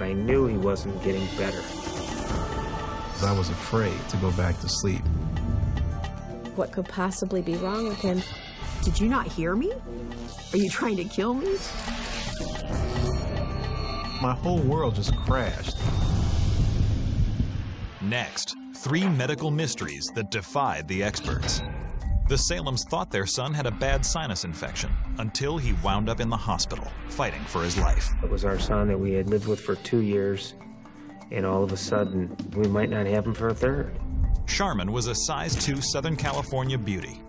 I knew he wasn't getting better. I was afraid to go back to sleep. What could possibly be wrong with him? Did you not hear me? Are you trying to kill me? My whole world just crashed. Next, 3 medical mysteries that defied the experts. The Salems thought their son had a bad sinus infection until he wound up in the hospital, fighting for his life. It was our son that we had lived with for 2 years, and all of a sudden, we might not have him for a third. Charmin was a size 2 Southern California beauty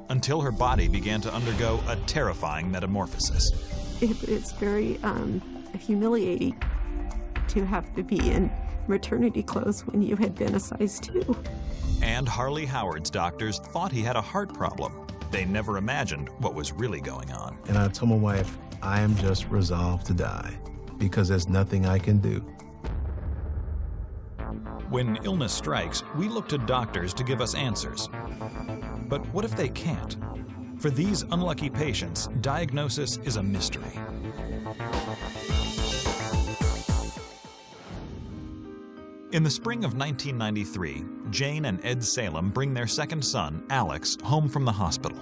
until her body began to undergo a terrifying metamorphosis. It's very humiliating to have to be in maternity clothes when you had been a size 2. And Harley Howard's doctors thought he had a heart problem. They never imagined what was really going on. And I told my wife, I am just resolved to die because there's nothing I can do. When illness strikes, we look to doctors to give us answers. But what if they can't? For these unlucky patients, diagnosis is a mystery. In the spring of 1993, Jane and Ed Salem bring their second son, Alex, home from the hospital.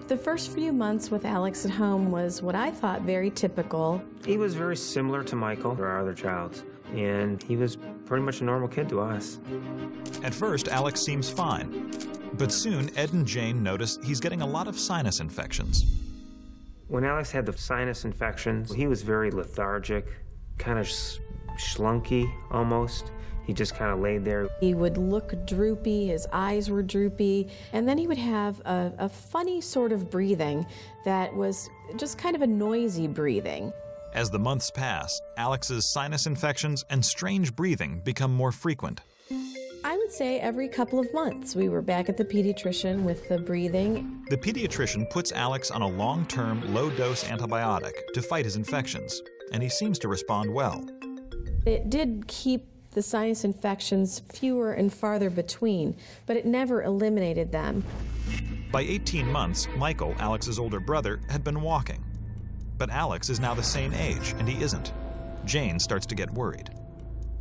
The first few months with Alex at home was what I thought very typical. He was very similar to Michael, our other child, and he was pretty much a normal kid to us. At first, Alex seems fine, but soon Ed and Jane notice he's getting a lot of sinus infections. When Alex had the sinus infections, he was very lethargic, kind of slunky almost. He just kind of laid there. He would look droopy, his eyes were droopy, and then he would have a funny sort of breathing that was just kind of a noisy breathing. As the months pass, Alex's sinus infections and strange breathing become more frequent. I would say every couple of months we were back at the pediatrician with the breathing. The pediatrician puts Alex on a long-term, low-dose antibiotic to fight his infections, and he seems to respond well. It did keep the sinus infections fewer and farther between, but it never eliminated them. By 18 months, Michael, Alex's older brother, had been walking. But Alex is now the same age, and he isn't. Jane starts to get worried.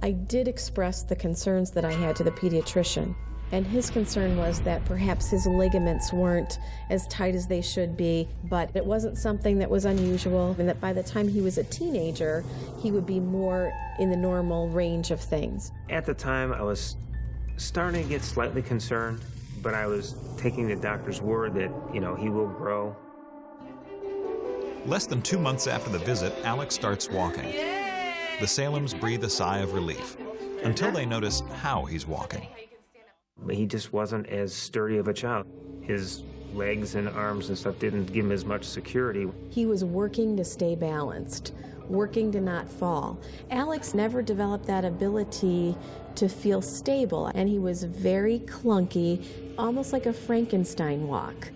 I did express the concerns that I had to the pediatrician, and his concern was that perhaps his ligaments weren't as tight as they should be, but it wasn't something that was unusual, and that by the time he was a teenager, he would be more in the normal range of things. At the time, I was starting to get slightly concerned, but I was taking the doctor's word that, he will grow. Less than 2 months after the visit, Alex starts walking. The Salems breathe a sigh of relief until they notice how he's walking. He just wasn't as sturdy of a child. His legs and arms and stuff didn't give him as much security. He was working to stay balanced, working to not fall. Alex never developed that ability to feel stable, and he was very clunky, almost like a Frankenstein walk.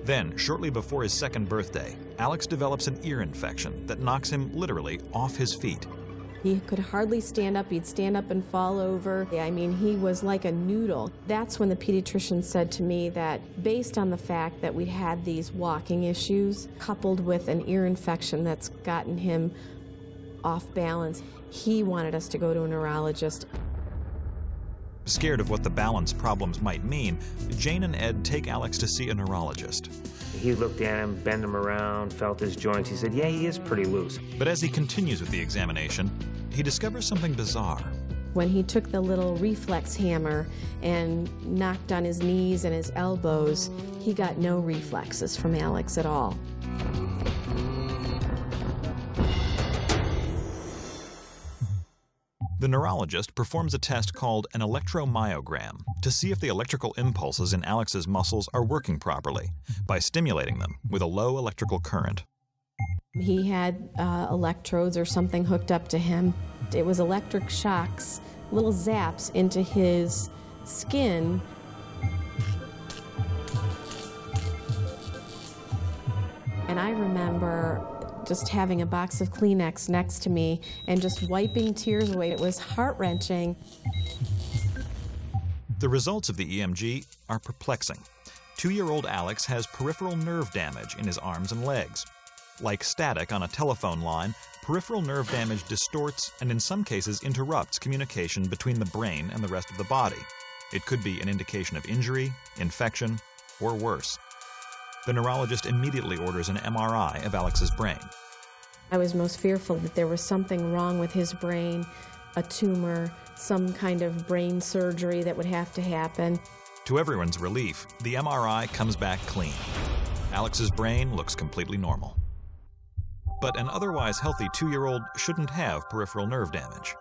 Then, shortly before his second birthday, Alex develops an ear infection that knocks him literally off his feet. He could hardly stand up. He'd stand up and fall over. I mean, he was like a noodle. That's when the pediatrician said to me that based on the fact that we had these walking issues, coupled with an ear infection that's gotten him off balance, he wanted us to go to a neurologist. Scared of what the balance problems might mean, Jane and Ed take Alex to see a neurologist. He looked at him, bent him around, felt his joints. He said, yeah, he is pretty loose. But as he continues with the examination, he discovers something bizarre. When he took the little reflex hammer and knocked on his knees and his elbows, he got no reflexes from Alex at all. The neurologist performs a test called an electromyogram to see if the electrical impulses in Alex's muscles are working properly by stimulating them with a low electrical current. He had electrodes or something hooked up to him. It was electric shocks, little zaps into his skin. And I remember just having a box of Kleenex next to me and just wiping tears away. It was heart-wrenching. The results of the EMG are perplexing. 2-year-old Alex has peripheral nerve damage in his arms and legs. Like static on a telephone line, peripheral nerve damage distorts and in some cases interrupts communication between the brain and the rest of the body. It could be an indication of injury, infection, or worse. The neurologist immediately orders an MRI of Alex's brain. I was most fearful that there was something wrong with his brain, a tumor, some kind of brain surgery that would have to happen. To everyone's relief, the MRI comes back clean. Alex's brain looks completely normal. But an otherwise healthy 2-year-old shouldn't have peripheral nerve damage.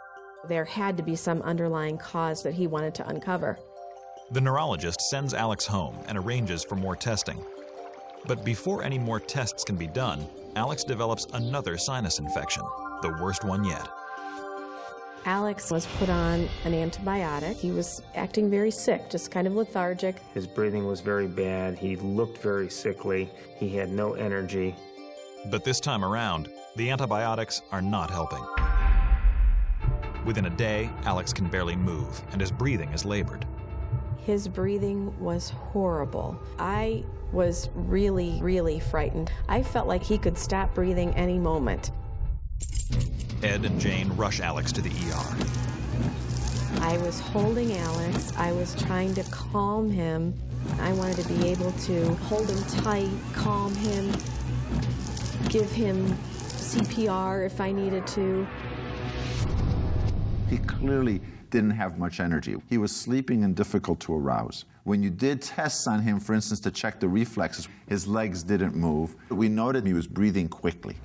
There had to be some underlying cause that he wanted to uncover. The neurologist sends Alex home and arranges for more testing. But before any more tests can be done, Alex develops another sinus infection, the worst one yet. Alex was put on an antibiotic. He was acting very sick, just kind of lethargic. His breathing was very bad. He looked very sickly. He had no energy. But this time around, the antibiotics are not helping. Within a day, Alex can barely move, and his breathing is labored. His breathing was horrible. I was really, really frightened. I felt like he could stop breathing any moment. Ed and Jane rush Alex to the ER. I was holding Alex. I was trying to calm him. I wanted to be able to hold him tight, calm him, give him CPR if I needed to. He clearly didn't have much energy. He was sleeping and difficult to arouse. When you did tests on him, for instance, to check the reflexes, his legs didn't move. We noted he was breathing quickly.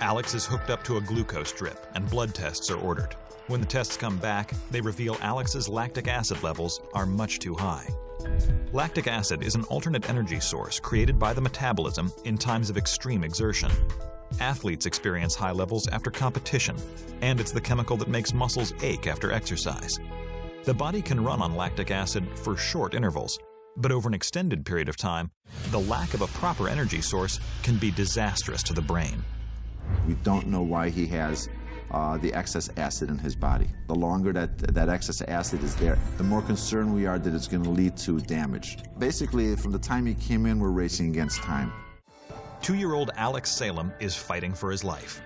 Alex is hooked up to a glucose drip, and blood tests are ordered. When the tests come back, they reveal Alex's lactic acid levels are much too high. Lactic acid is an alternate energy source created by the metabolism in times of extreme exertion. Athletes experience high levels after competition, and it's the chemical that makes muscles ache after exercise. The body can run on lactic acid for short intervals, but over an extended period of time, the lack of a proper energy source can be disastrous to the brain. We don't know why he has the excess acid in his body. The longer that excess acid is there, the more concerned we are that it's going to lead to damage. Basically, from the time he came in, we're racing against time. 2-year-old Alex Salem is fighting for his life.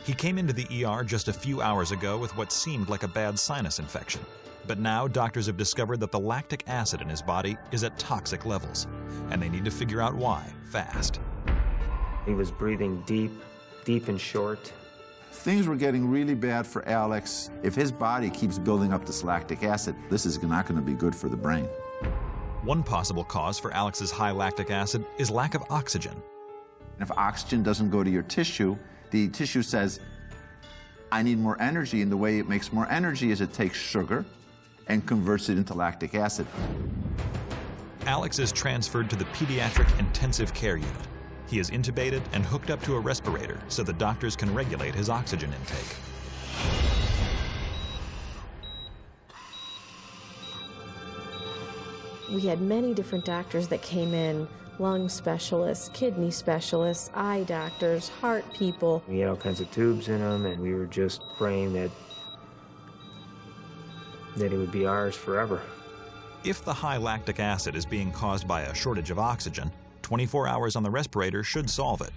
He came into the ER just a few hours ago with what seemed like a bad sinus infection. But now doctors have discovered that the lactic acid in his body is at toxic levels, and they need to figure out why fast. He was breathing deep and short. Things were getting really bad for Alex. If his body keeps building up this lactic acid, this is not going to be good for the brain. One possible cause for Alex's high lactic acid is lack of oxygen. If oxygen doesn't go to your tissue, the tissue says, I need more energy, and the way it makes more energy is it takes sugar and converts it into lactic acid. Alex is transferred to the pediatric intensive care unit. He is intubated and hooked up to a respirator so the doctors can regulate his oxygen intake. We had many different doctors that came in, lung specialists, kidney specialists, eye doctors, heart people. We had all kinds of tubes in him, and we were just praying that it would be ours forever. If the high lactic acid is being caused by a shortage of oxygen, 24 hours on the respirator should solve it.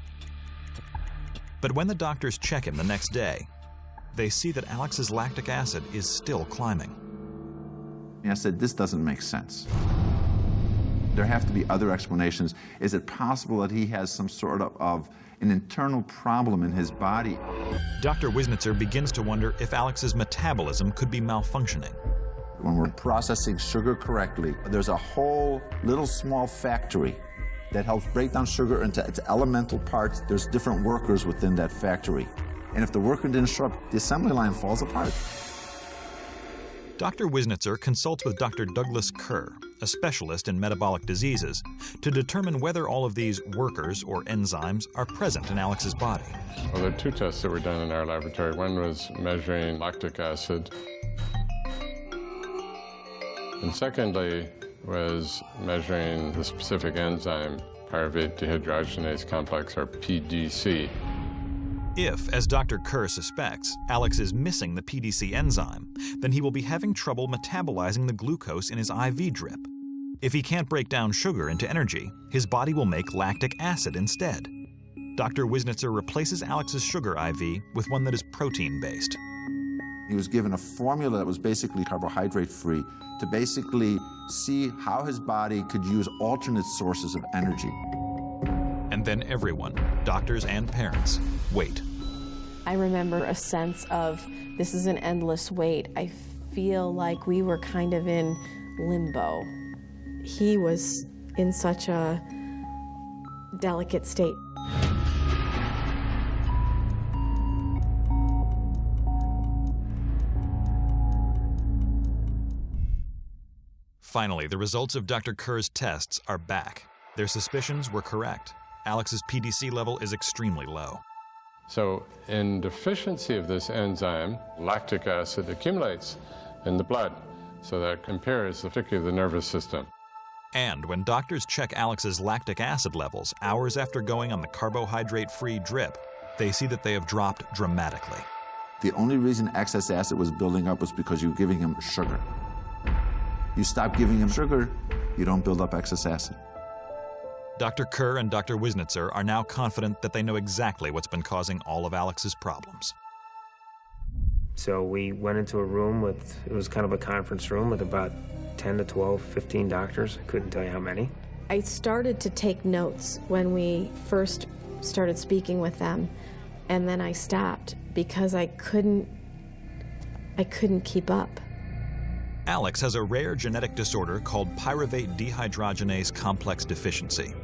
But when the doctors check him the next day, they see that Alex's lactic acid is still climbing. And I said, this doesn't make sense. There have to be other explanations. Is it possible that he has some sort of an internal problem in his body? Dr. Wisnitzer begins to wonder if Alex's metabolism could be malfunctioning. When we're processing sugar correctly, there's a whole little small factory that helps break down sugar into its elemental parts. There's different workers within that factory. And if the worker didn't show up, the assembly line falls apart. Dr. Wisnitzer consults with Dr. Douglas Kerr, a specialist in metabolic diseases, to determine whether all of these workers, or enzymes, are present in Alex's body. Well, there are 2 tests that were done in our laboratory. One was measuring lactic acid, and secondly was measuring the specific enzyme, Pyruvate Dehydrogenase complex, or PDC. If, as Dr. Kerr suspects, Alex is missing the PDC enzyme, then he will be having trouble metabolizing the glucose in his IV drip. If he can't break down sugar into energy, his body will make lactic acid instead. Dr. Wisnitzer replaces Alex's sugar IV with one that is protein-based. He was given a formula that was basically carbohydrate-free to basically see how his body could use alternate sources of energy. And then everyone, doctors and parents, wait. I remember a sense of, this is an endless wait. I feel like we were kind of in limbo. He was in such a delicate state. Finally, the results of Dr. Kerr's tests are back. Their suspicions were correct. Alex's PDC level is extremely low. So in deficiency of this enzyme, lactic acid accumulates in the blood, so that impairs particularly the nervous system. And when doctors check Alex's lactic acid levels hours after going on the carbohydrate-free drip, they see that they have dropped dramatically. The only reason excess acid was building up was because you were giving him sugar. You stop giving him sugar, you don't build up excess acid. Dr. Kerr and Dr. Wisnitzer are now confident that they know exactly what's been causing all of Alex's problems. So we went into a room with, it was kind of a conference room with about 10 to 12, 15 doctors. I couldn't tell you how many. I started to take notes when we first started speaking with them, and then I stopped because I couldn't keep up. Alex has a rare genetic disorder called Pyruvate Dehydrogenase complex deficiency.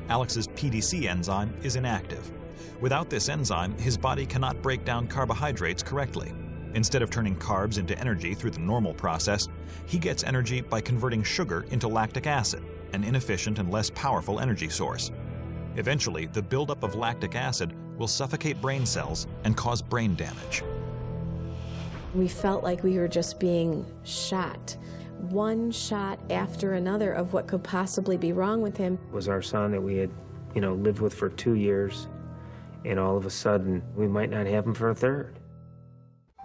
Alex's PDC enzyme is inactive. Without this enzyme, his body cannot break down carbohydrates correctly. Instead of turning carbs into energy through the normal process, he gets energy by converting sugar into lactic acid, an inefficient and less powerful energy source. Eventually, the buildup of lactic acid will suffocate brain cells and cause brain damage. We felt like we were just being shot, one shot after another of what could possibly be wrong with him. It was our son that we had, lived with for 2 years, and all of a sudden, we might not have him for a third.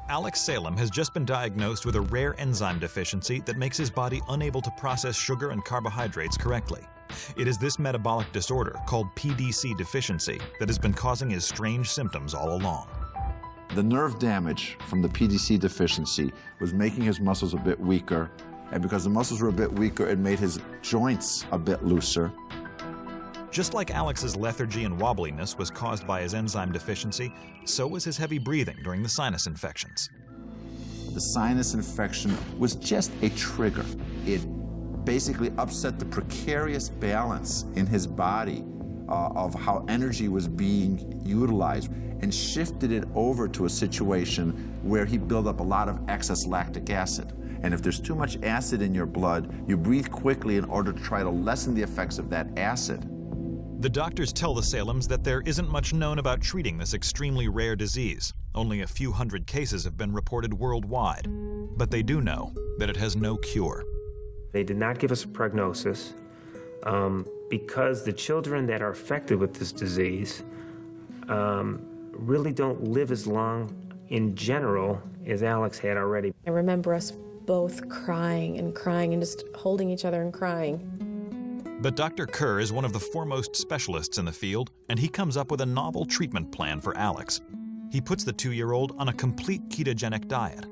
Alex Salem has just been diagnosed with a rare enzyme deficiency that makes his body unable to process sugar and carbohydrates correctly. It is this metabolic disorder, called PDC deficiency, that has been causing his strange symptoms all along. The nerve damage from the PDC deficiency was making his muscles a bit weaker, and because the muscles were a bit weaker, it made his joints a bit looser. Just like Alex's lethargy and wobbliness was caused by his enzyme deficiency, so was his heavy breathing during the sinus infections. The sinus infection was just a trigger. It basically upset the precarious balance in his body of how energy was being utilized, and shifted it over to a situation where he built up a lot of excess lactic acid. And if there's too much acid in your blood, you breathe quickly in order to try to lessen the effects of that acid. The doctors tell the Salems that there isn't much known about treating this extremely rare disease. Only a few hundred cases have been reported worldwide. But they do know that it has no cure. They did not give us a prognosis because the children that are affected with this disease really don't live as long in general as Alex had already. I remember us both crying and just holding each other and crying. But Dr. Kerr is one of the foremost specialists in the field, and he comes up with a novel treatment plan for Alex. He puts the 2-year-old on a complete ketogenic diet.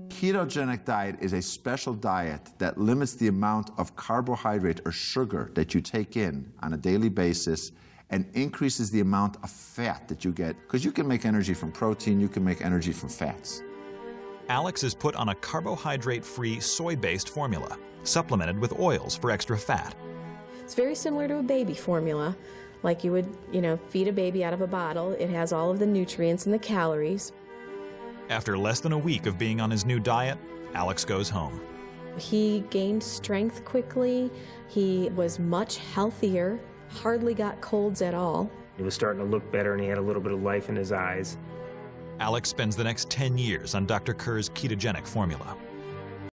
Ketogenic diet is a special diet that limits the amount of carbohydrate or sugar that you take in on a daily basis and increases the amount of fat that you get, because you can make energy from protein, you can make energy from fats. Alex is put on a carbohydrate-free soy-based formula, supplemented with oils for extra fat. It's very similar to a baby formula, like you would, feed a baby out of a bottle. It has all of the nutrients and the calories. After less than a week of being on his new diet, Alex goes home. He gained strength quickly. He was much healthier, hardly got colds at all. He was starting to look better, and he had a little bit of life in his eyes. Alex spends the next 10 years on Dr. Kerr's ketogenic formula.